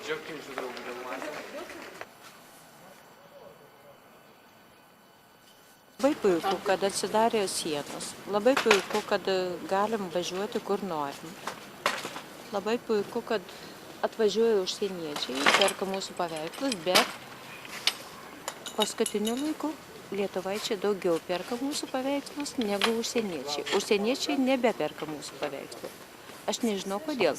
Džiaugiamčių draugų dėl matę. Labai puiku, kad atsidarė sienos. Labai puiku, kad galim važiuoti kur norim. Labai puiku, kad atvažiuoja užsieniečiai, perka mūsų paveikslus, bet paskutiniu laiku lietuvaičiai daugiau perka mūsų paveikslus negu užsieniečiai. Užsieniečiai nebeperka mūsų paveikslų. Aš nežinau kodėl.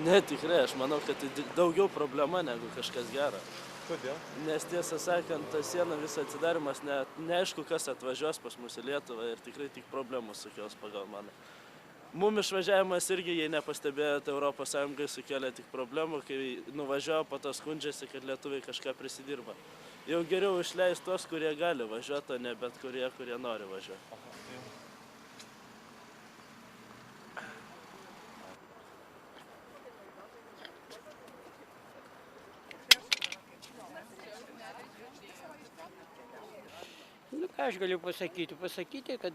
Ne, tikrai, aš manau, kad tai daugiau problema negu kažkas gera. Kodėl? Nes tiesą sakant, ta siena visą atsidarimas, neaišku, kas atvažiuos pas mus į Lietuvą ir tikrai tik problemų sukels pagal mane. Mum išvažiavimas irgi, jei nepastebėjote, Europos Sąjungai sukėlė tik problemų, kai nuvažiavo, po to skundžiasi, kad lietuviai kažką prisidirba. Jau geriau išleis tos, kurie gali važiuoti, o ne bet kurie nori važiuoti. Nu, ką aš galiu pasakyti? Pasakyti, kad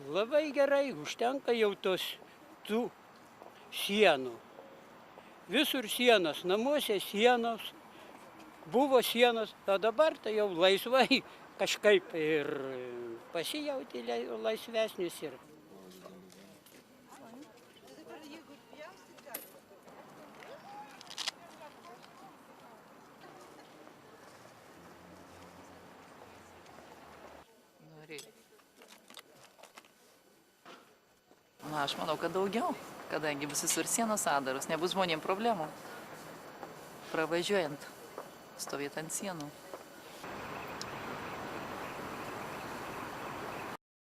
labai gerai, užtenka jau tų sienų. Visur sienos, namuose sienos, buvo sienos, o dabar tai jau laisvai kažkaip ir pasijauti laisvesnis ir. Na, aš manau, kad daugiau, kadangi bus visur sienos sądaros, nebus žmonėm problemų pravažiuojant, stovėti ant sienų.